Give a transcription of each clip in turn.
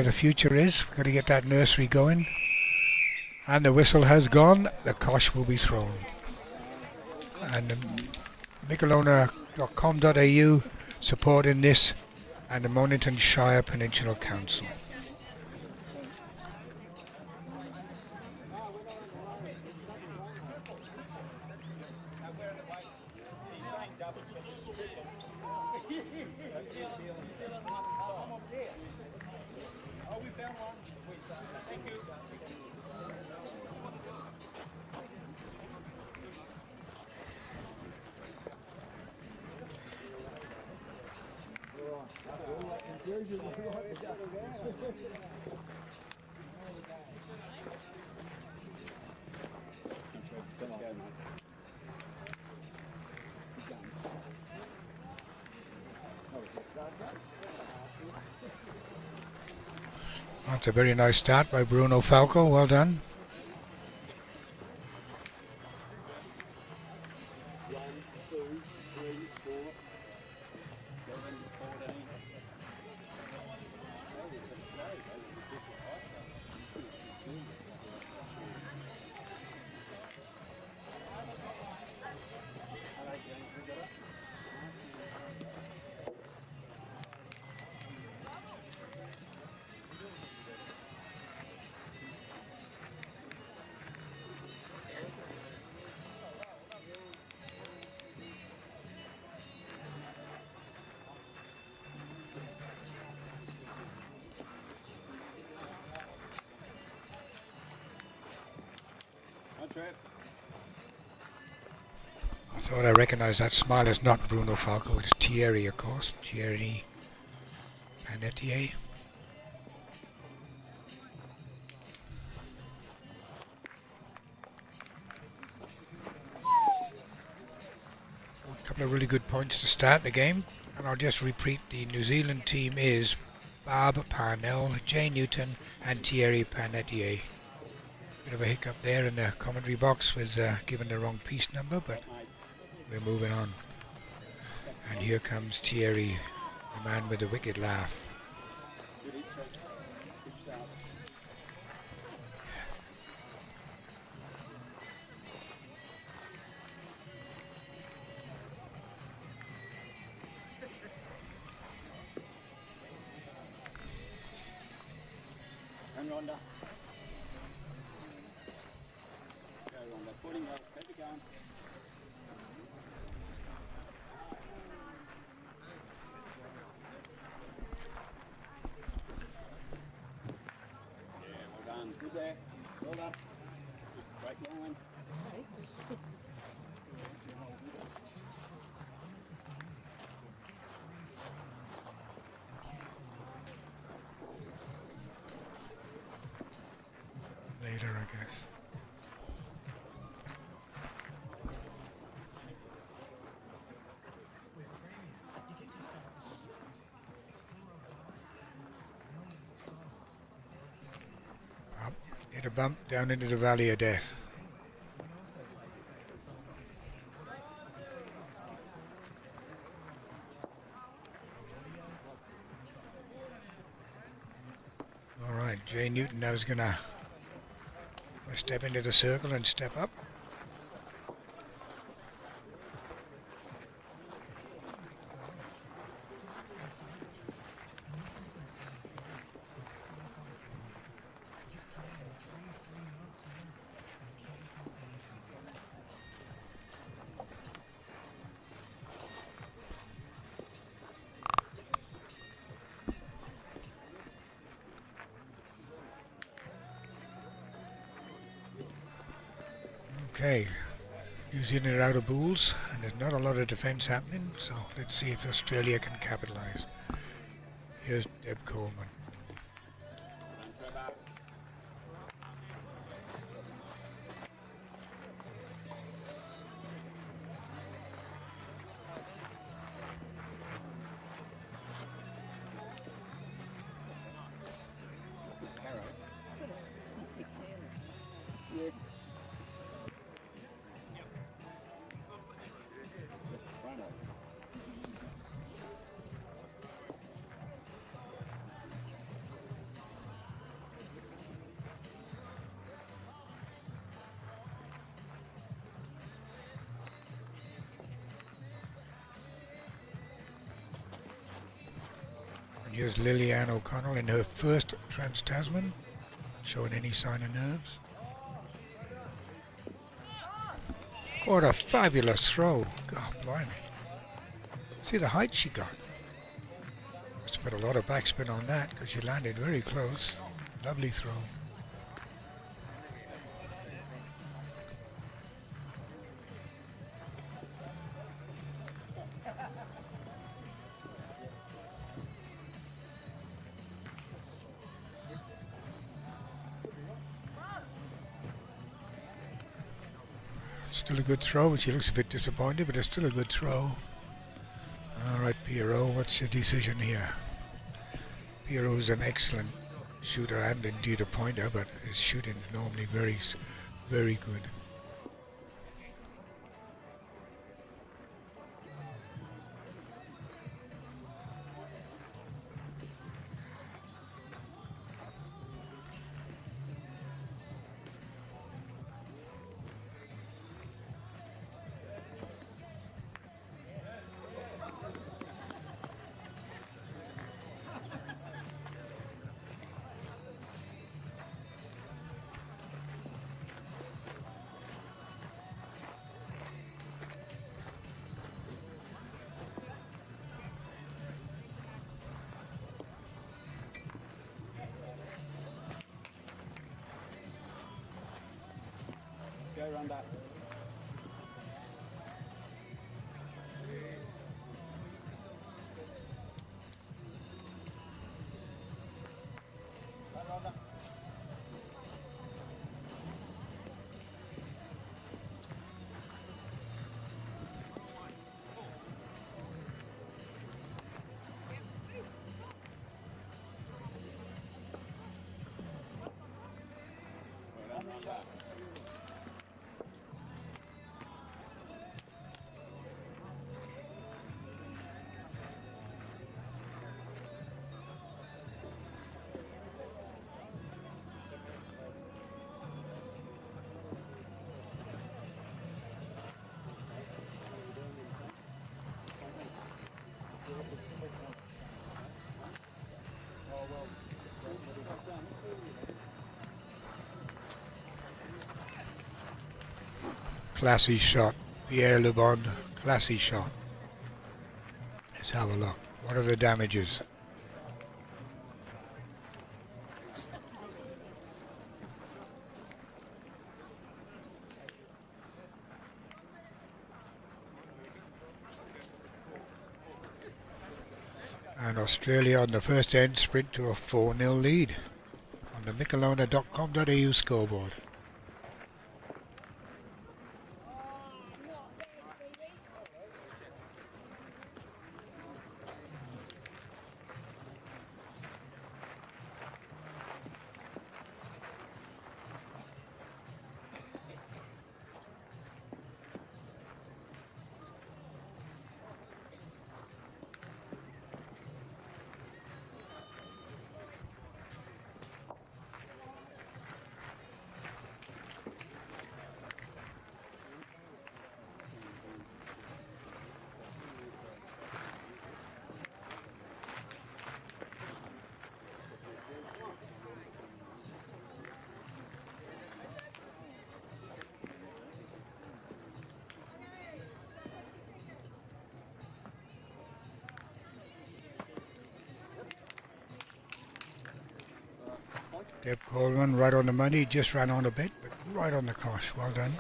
the future is. We've got to get that nursery going. And the whistle has gone. The cosh will be thrown. And Michelona.com.au supporting this, and the Mornington Shire Peninsula Council. That's a very nice start by Bruno Falco. Well done. I thought I recognised that smile. It's not Bruno Falco, it's Thierry, of course. Thierry Panetier. A couple of really good points to start the game. And I'll just repeat, the New Zealand team is Barb Parnell, Jay Newton and Thierry Panetier. Bit of a hiccup there in the commentary box with given the wrong piece number, but we're moving on. And here comes Thierry, the man with the wicked laugh. And Rhonda. Go Rhonda, putting up, keep it going. Good there. Well done. Great line. Later, I guess. Hit a bump down into the valley of death. Alright, Jay Newton now is going to step into the circle and step up. Okay, New Zealand are out of bowls and there's not a lot of defence happening, so let's see if Australia can capitalise. Here's Deb Coleman. here's Lillian O'Connell in her first Trans-Tasman, showing any sign of nerves. What a fabulous throw. God blimey. See the height she got. Must have put a lot of backspin on that because she landed very close. Lovely throw. Still a good throw, but she looks a bit disappointed, but it's still a good throw. Alright, Pierrot, what's your decision here? Pierrot is an excellent shooter and indeed a pointer, but his shooting is normally very, very good. Go around that. Classy shot. Pierre Lebon, classy shot. Let's have a look. What are the damages? And Australia on the first end sprint to a 4-0 lead on the michelona.com.au scoreboard. Deb Coleman right on the money, just ran on a bit, but right on the course. Well done.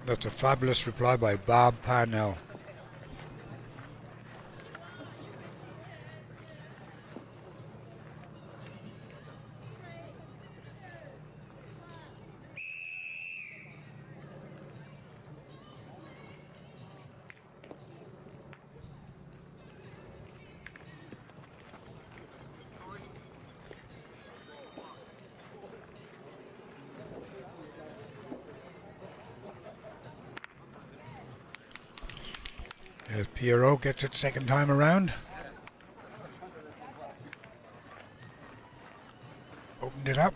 That's a fabulous reply by Bob Parnell. As Pierrot gets it second time around. Opened it up.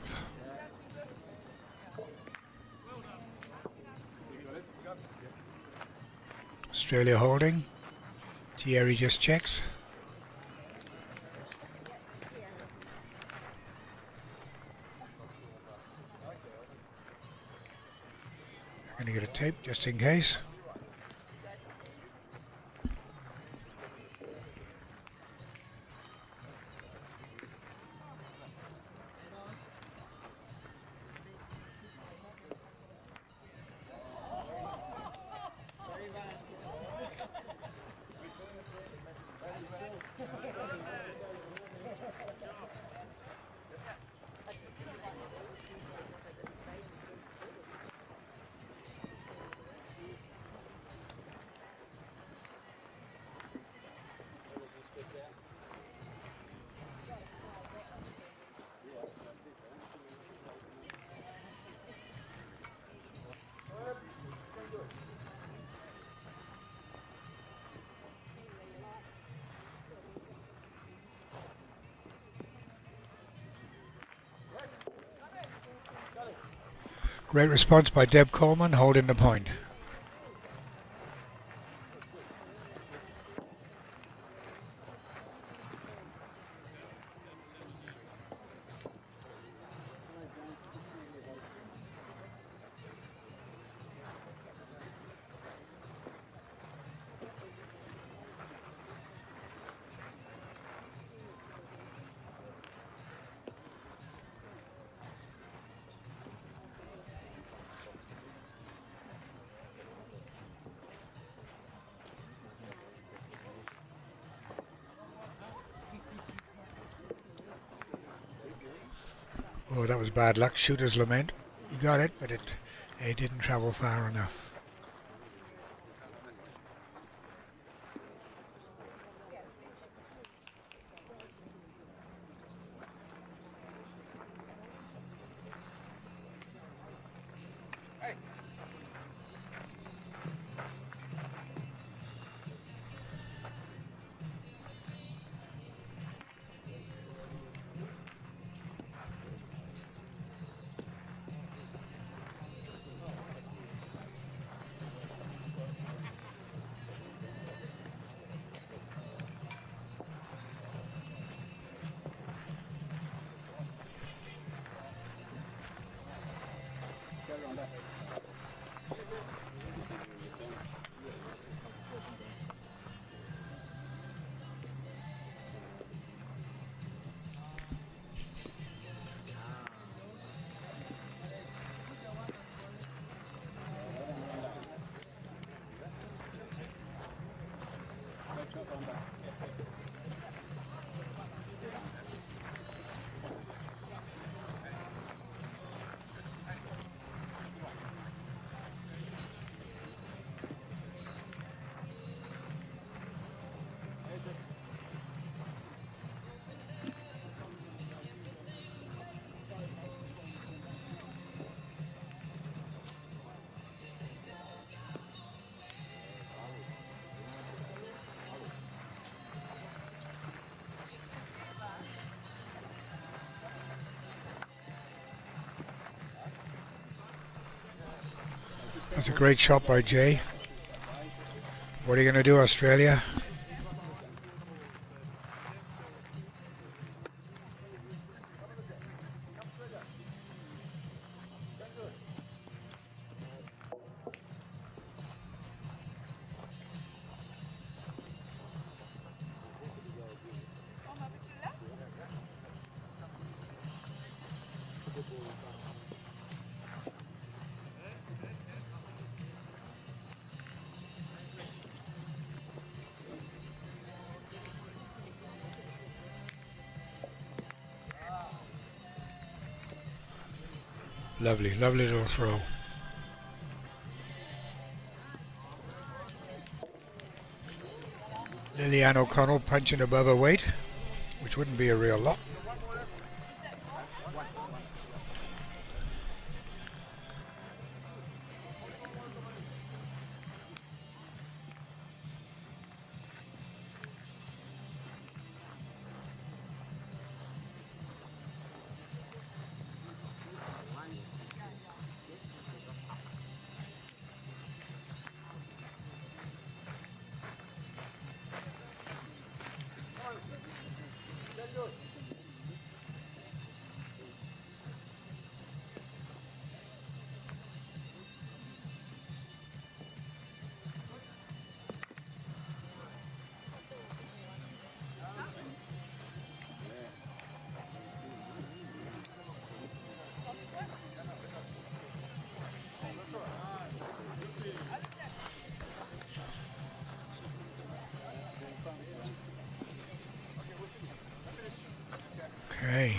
Australia holding. Thierry just checks. I'm going to get a tape just in case. Great response by Deb Coleman, holding the point. Oh, that was bad luck. Shooter's lament. You got it, but it didn't travel far enough. That's a great shot by Jay. What are you going to do, Australia? Lovely, lovely little throw. Lillian O'Connell punching above her weight, which wouldn't be a real lot. Okay.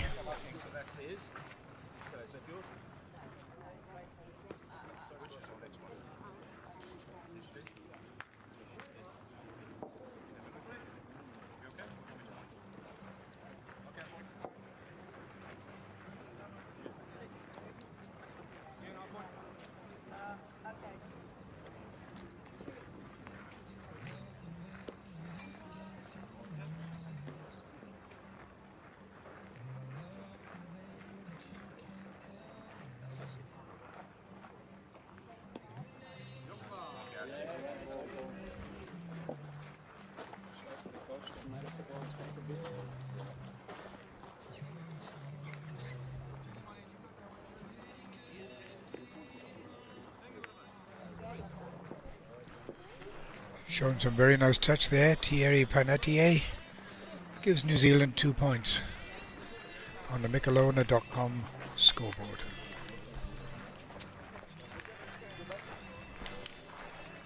Showing some very nice touch there. Thierry Panetier gives New Zealand 2 points on the Michelona.com scoreboard.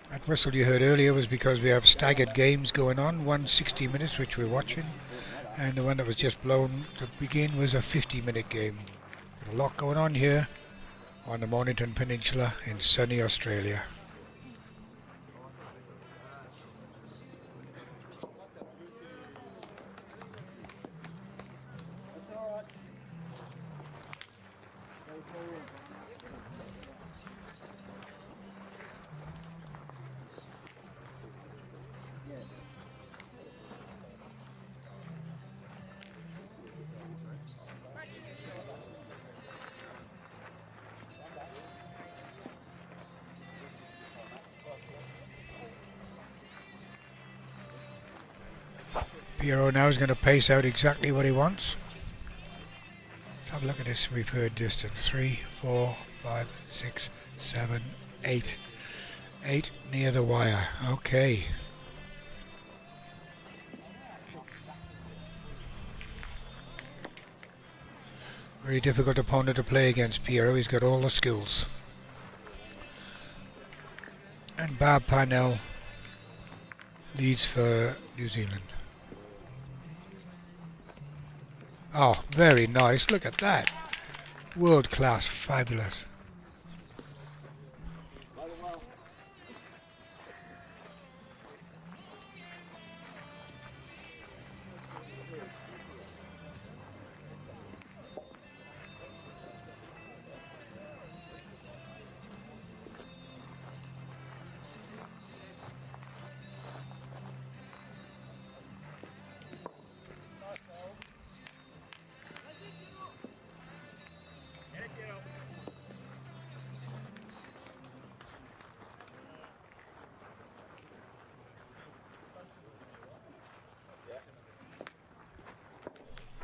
That whistle you heard earlier was because we have staggered games going on. One 60 minutes, which we're watching, and the one that was just blown to begin was a 50-minute game. Got a lot going on here on the Mornington Peninsula in sunny Australia. Piero now is going to pace out exactly what he wants. Let's have a look at this referred distance. 3, 4, 5, 6, 7, 8. 8 near the wire. Okay. Very difficult opponent to play against, Piero. He's got all the skills. And Bob Parnell leads for New Zealand. Oh, very nice. Look at that. World class. Fabulous.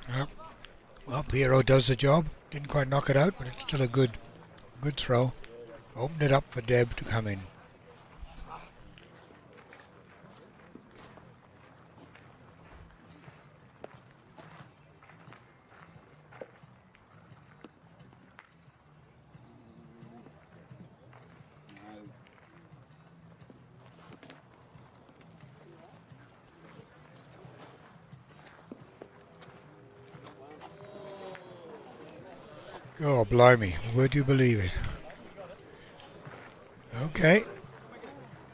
Yep. Well, Piero does the job. Didn't quite knock it out, but it's still a good throw. Opened it up for Deb to come in. Oh, blimey. Would you believe it? Okay.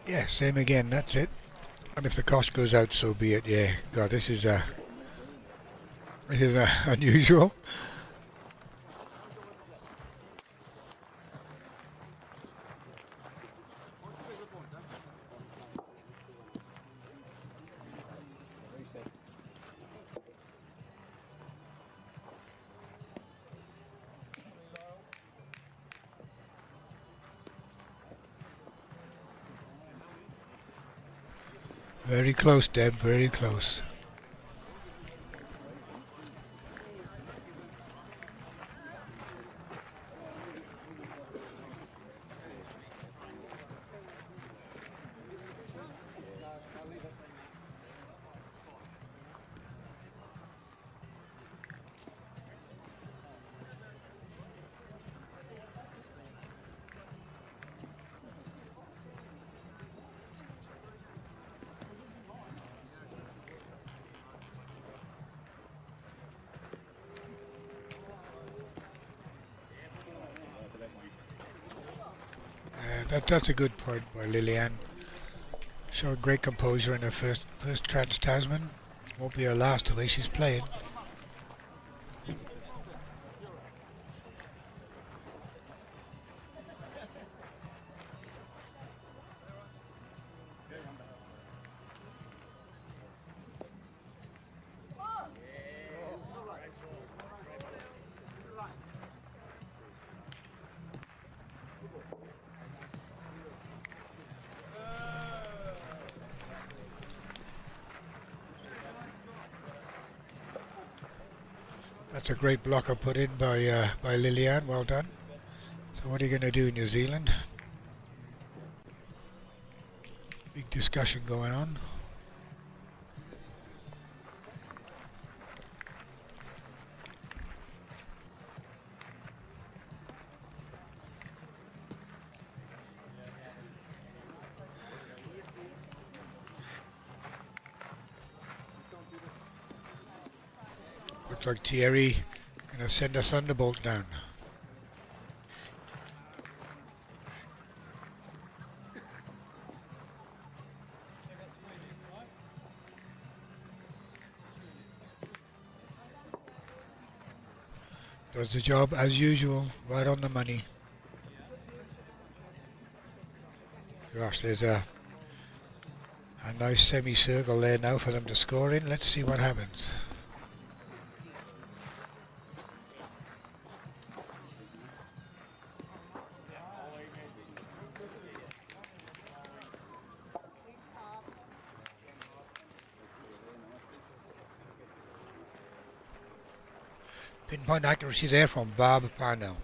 Yeah, same again. That's it. And if the cost goes out, so be it. Yeah. God, this is unusual. Very close, Deb. Very close. that's a good point by Lillian. Showed great composure in her first Trans-Tasman. Won't be her last the way she's playing. That's a great blocker put in by Lillian. Well done. So what are you going to do, New Zealand? Big discussion going on. Looks like Thierry going to send a thunderbolt down. Does the job as usual, right on the money. Gosh, there's a nice semicircle there now for them to score in. Let's see what happens. Pinpoint accuracy there from Bob Parnell.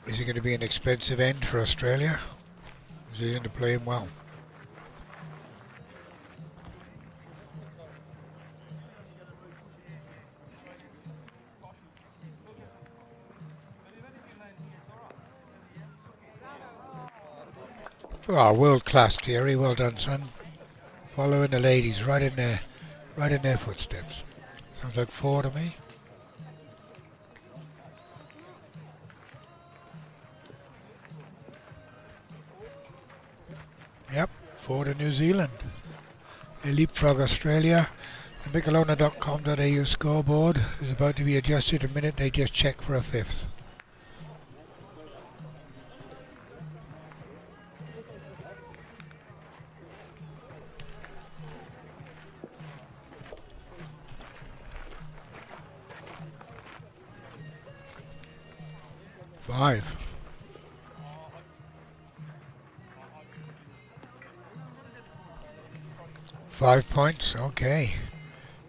Is it going to be an expensive end for Australia? New Zealand are playing well. Oh, world class, Thierry. Well done, son. Following the ladies right in their footsteps. Sounds like 4 to me. Yep, 4 to New Zealand. They leapfrog Australia. The Michelona.com.au scoreboard is about to be adjusted the minute they just check for a 5th. Five. Five points, okay.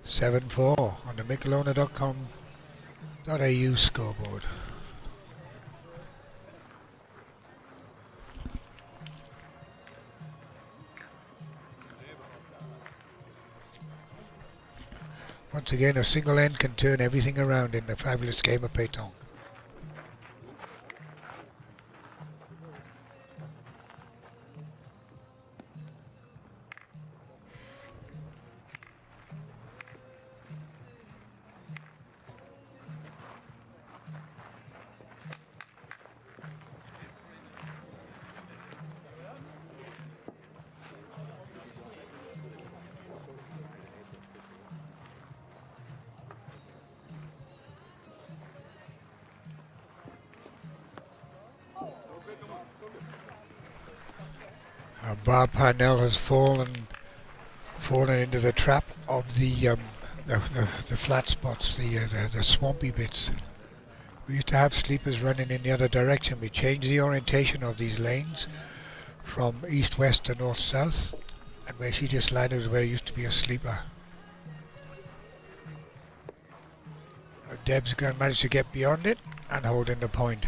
7-4 on the Michelona.com.au scoreboard. Once again, a single end can turn everything around in the fabulous game of pétanque. Bob Parnell has fallen into the trap of the flat spots, the swampy bits. We used to have sleepers running in the other direction. We changed the orientation of these lanes from east-west to north-south, and where she just landed was where it used to be a sleeper. Deb's going to manage to get beyond it and hold in the point.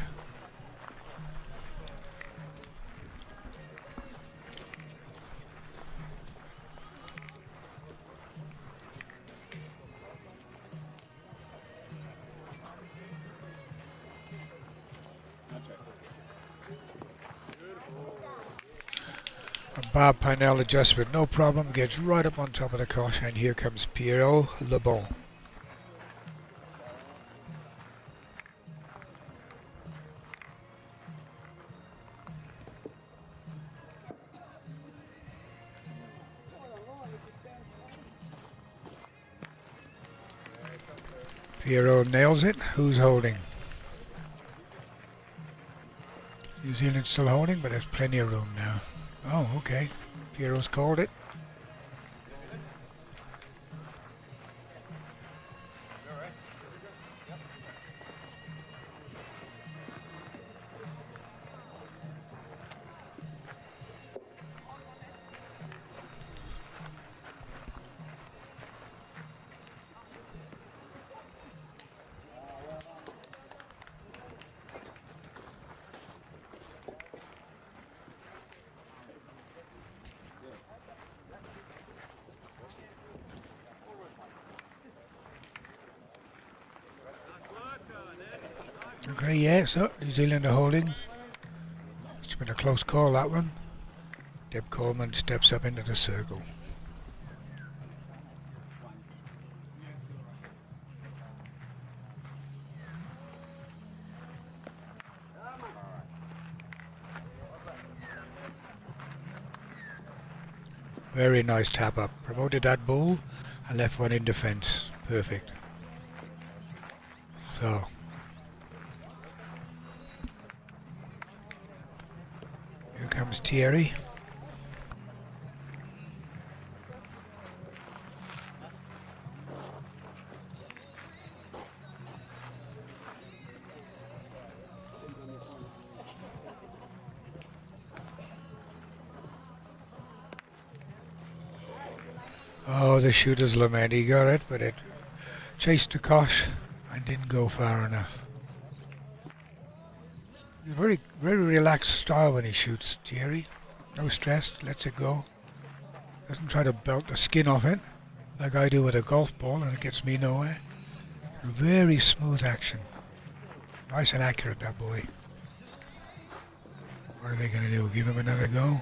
And Bob Parnell adjusts with no problem, gets right up on top of the cosh, and here comes Pierrot Le Bon. Pierrot nails it. Who's holding? New Zealand's still holding, but there's plenty of room now. Oh, okay. Pierrot's called it. Okay, yeah, so New Zealand are holding. It's been a close call, that one. Deb Coleman steps up into the circle. Very nice tap up. Promoted that bull and left one in defence. Perfect. So. Here comes Thierry. Oh, the shooter's lament. He got it, but it chased the cosh and didn't go far enough. He's very relaxed style when he shoots, Thierry. No stress, lets it go. Doesn't try to belt the skin off it like I do with a golf ball, and it gets me nowhere. Very smooth action. Nice and accurate, that boy. What are they going to do? Give him another go?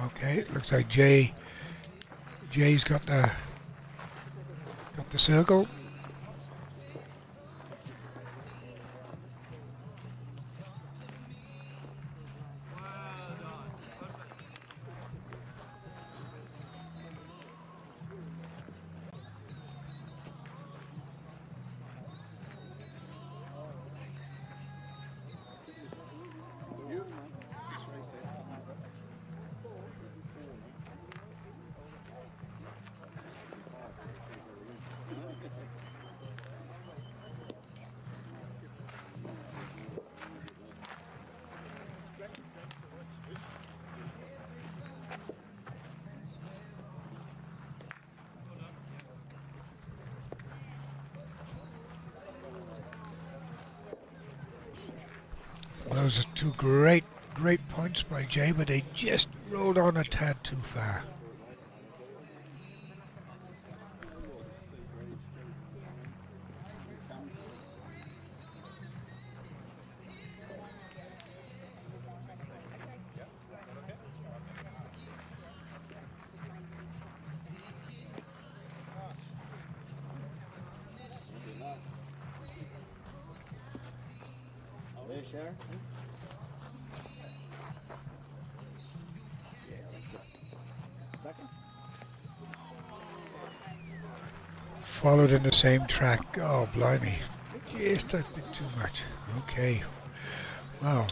Okay, looks like Jay's got the circle. Those are two great points by Jay, but they just rolled on a tad too far. Followed in the same track. Oh, blimey. Just a bit too much. Okay. Well,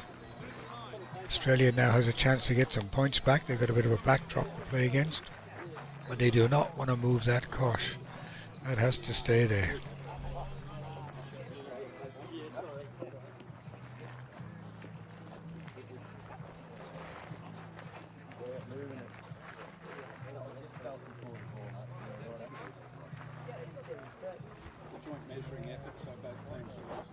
Australia now has a chance to get some points back. They've got a bit of a backdrop to play against, but they do not want to move that cosh. That has to stay there. Joint measuring effort, so both teams are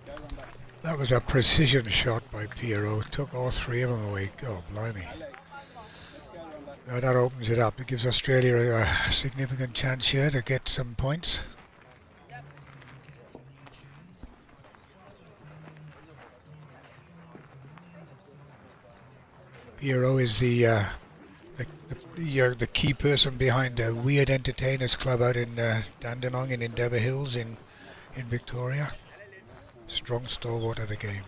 go run back. That was a precision shot by Pierrot. Took all three of them away. Oh, blimey. Let's go run back. Now that opens it up. It gives Australia a significant chance here to get some points. Pierrot is the key person behind the Weird Entertainers Club out in Dandenong in Endeavour Hills in Victoria. Strong stalwart of the game.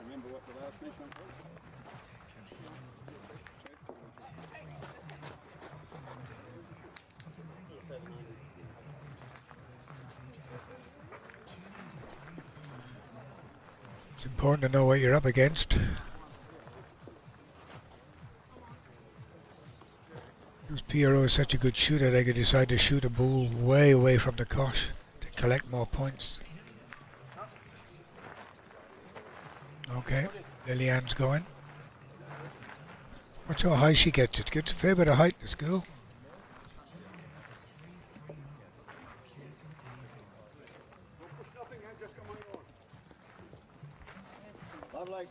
Remember what the last measurement was? It's important to know what you're up against. Because Pierrot is such a good shooter, they could decide to shoot a bull way away from the kosh to collect more points. Okay, Lillian's going. Watch how high she gets it. Gets a fair bit of height, this girl. Lovely.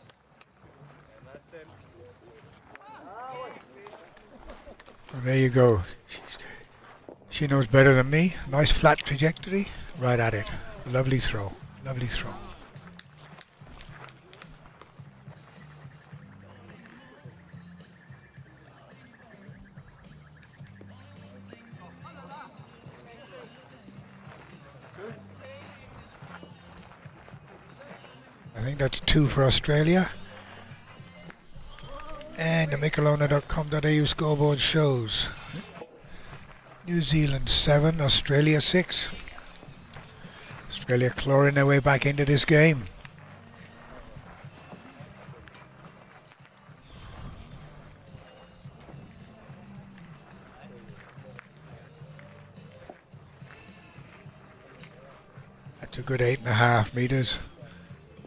And there you go. She knows better than me. Nice flat trajectory. Right at it. Lovely throw. Lovely throw. I think that's 2 for Australia. And the Michelona.com.au scoreboard shows New Zealand 7, Australia 6. Australia clawing their way back into this game. That's a good 8.5 meters,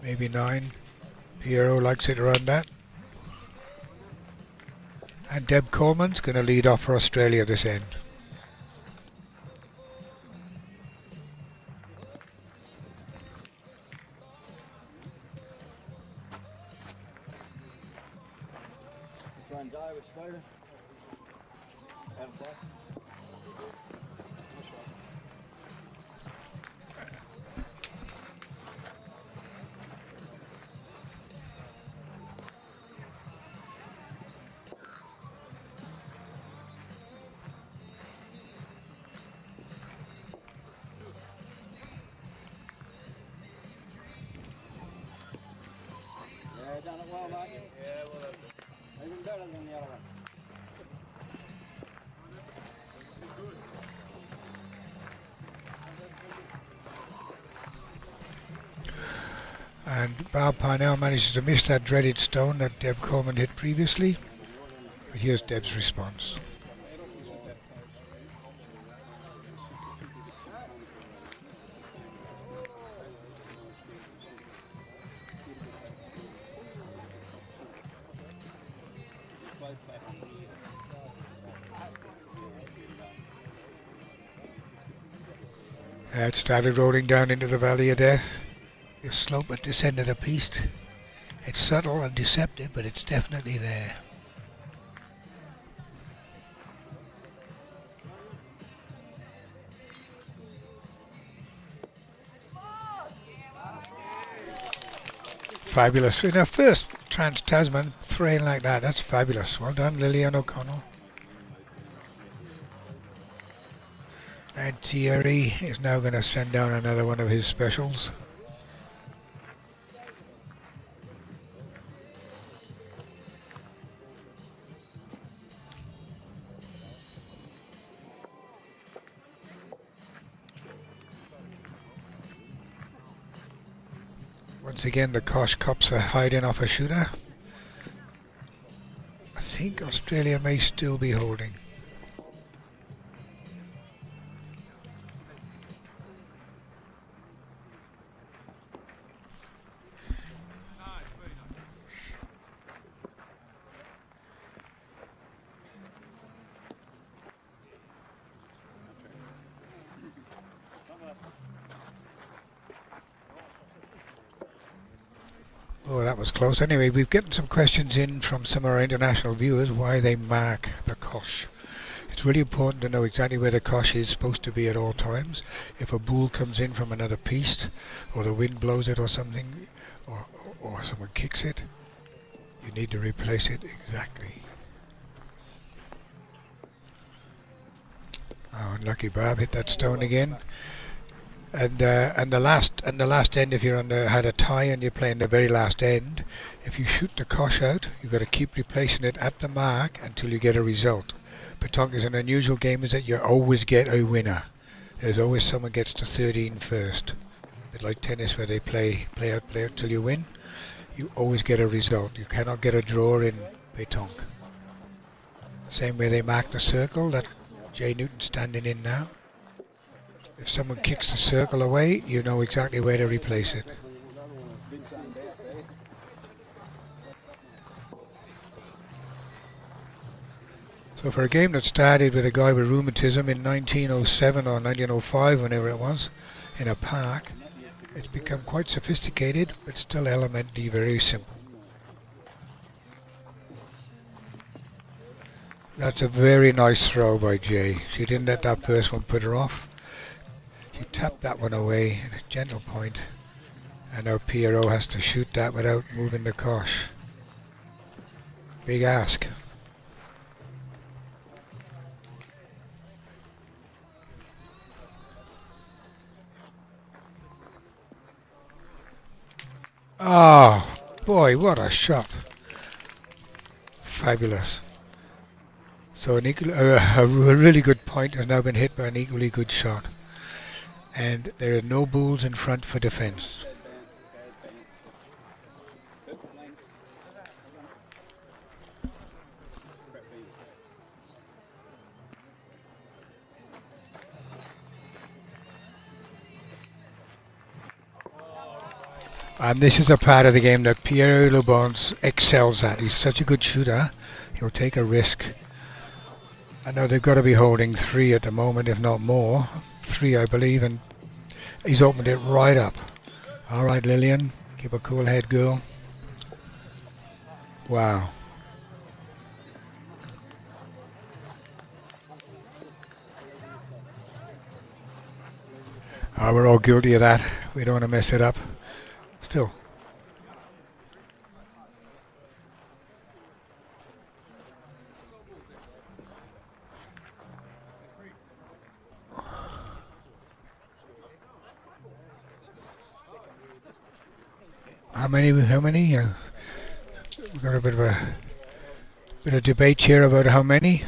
maybe 9. Pierrot likes it around that. And Deb Coleman's going to lead off for Australia this end. Try and die with Slater. Out of play. Yeah, done it well, mate. Yeah, well done. Even better than the other one. And Bob Parnell manages to miss that dreaded stone that Deb Coleman hit previously. But here's Deb's response. It started rolling down into the Valley of Death. The slope at this end of the piste. It's subtle and deceptive, but it's definitely there. Fabulous. In her first Trans-Tasman train like that, that's fabulous. Well done, Lillian O'Connell. And Thierry is now going to send down another one of his specials. Once again, the Kosh cops are hiding off a shooter. I think Australia may still be holding. Oh, that was close. Anyway, we've gotten some questions in from some of our international viewers why they mark the Kosh. It's really important to know exactly where the Kosh is supposed to be at all times. If a bull comes in from another piece, or the wind blows it or something, or someone kicks it, you need to replace it exactly. Oh, unlucky Barb hit that stone again. And the last end, if you're had a tie and you're playing the very last end, if you shoot the Kosh out, you've got to keep replacing it at the mark until you get a result. Petanque is an unusual game, is that you always get a winner. There's always someone gets to 13 first. A bit like tennis where they play out till you win. You always get a result. You cannot get a draw in petanque. Same way they mark the circle that Jay Newton's standing in now. If someone kicks the circle away, you know exactly where to replace it. So for a game that started with a guy with rheumatism in 1907 or 1905, whenever it was, in a park, it's become quite sophisticated, but still elementary, very simple. That's a very nice throw by Jay. She didn't let that first one put her off. She tapped that one away at a gentle point, and now Pierrot has to shoot that without moving the Kosh. Big ask. Oh, boy, what a shot. Fabulous. So a really good point has now been hit by an equally good shot. And there are no bulls in front for defense. And this is a part of the game that Pierre Lebons excels at. He's such a good shooter, he'll take a risk. I know they've got to be holding 3 at the moment, if not more. 3, I believe, and he's opened it right up. All right, Lillian, keep a cool head, girl. Wow. Oh, we're all guilty of that. We don't want to mess it up. Still. How many? We've got a bit of debate here about how many.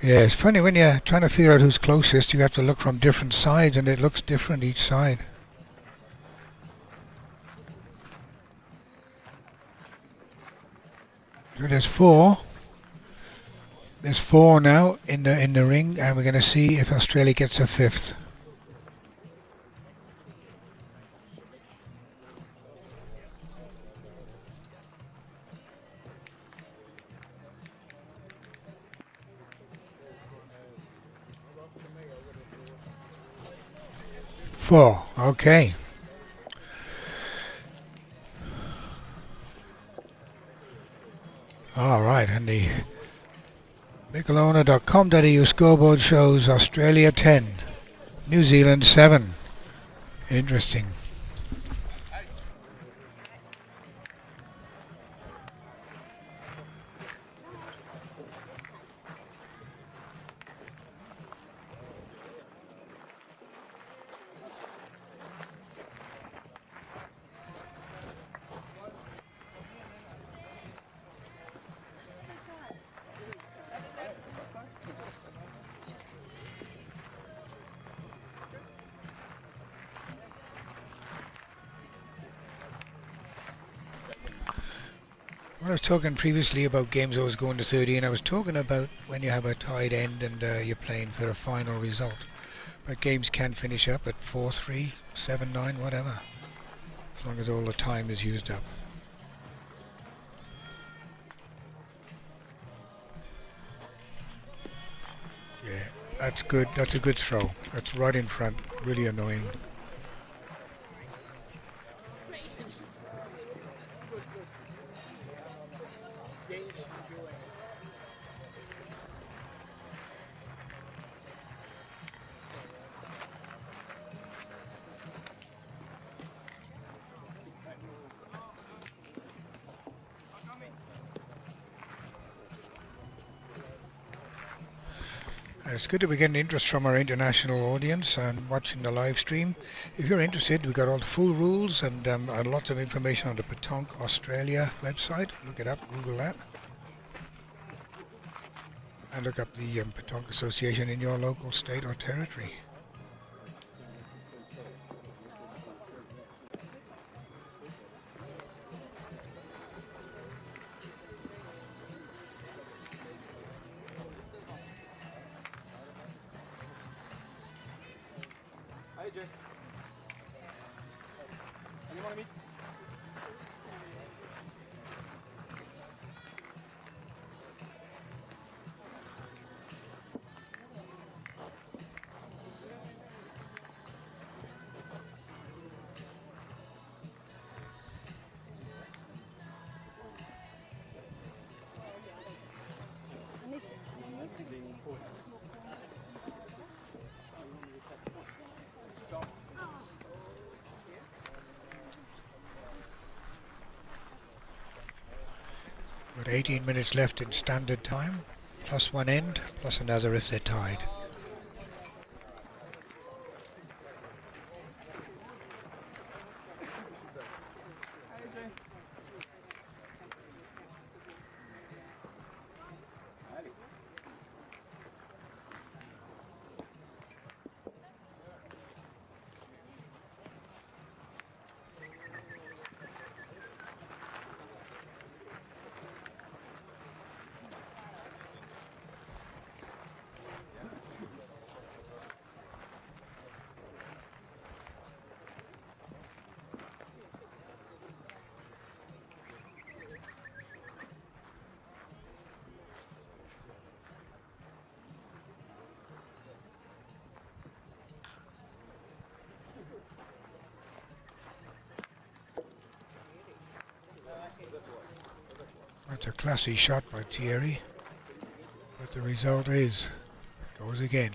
Yeah, it's funny when you're trying to figure out who's closest, you have to look from different sides, and it looks different each side. So there's 4. There's 4 now in the ring, and we're going to see if Australia gets a 5th. Four. Okay. All right, and the Michelona.com.au scoreboard shows Australia 10, New Zealand 7. Interesting. When I was talking previously about games always going to 30, and I was talking about when you have a tied end and you're playing for a final result. But games can finish up at 4-3, 7-9, whatever, as long as all the time is used up. Yeah, that's good. That's a good throw. That's right in front. Really annoying. It's good that we're getting interest from our international audience and watching the live stream. If you're interested, we've got all the full rules and lots of information on the Petanque Australia website. Look it up, Google that, and look up the Petanque Association in your local state or territory. Hey, Jay. Anyone want to meet? Got 18 minutes left in standard time, plus one end, plus another if they're tied. That's a classy shot by Thierry, but the result is, goes again.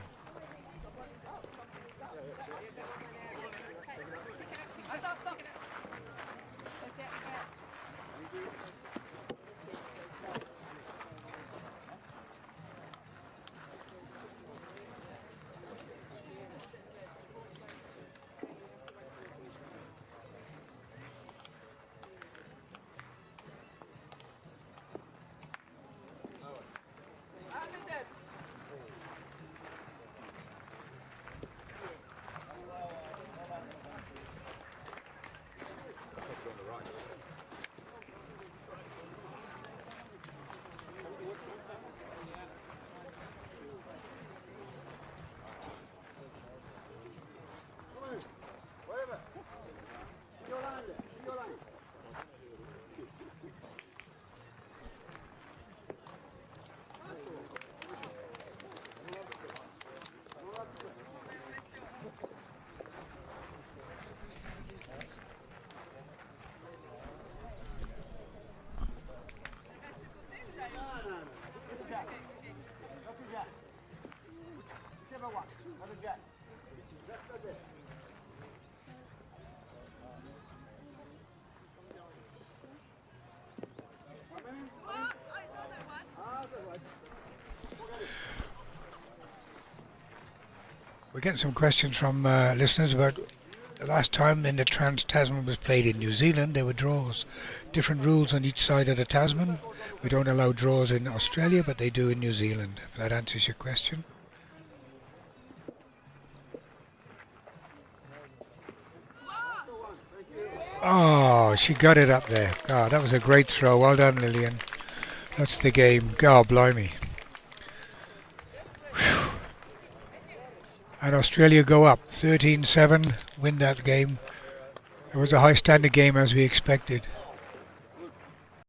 We're getting some questions from listeners about the last time in the Trans-Tasman was played in New Zealand. There were draws. Different rules on each side of the Tasman. We don't allow draws in Australia, but they do in New Zealand, if that answers your question. Oh, Oh, she got it up there. God, that was a great throw. Well done, Lillian. That's the game. God, blimey. Whew. And Australia go up 13-7, win that game. It was a high standard game as we expected.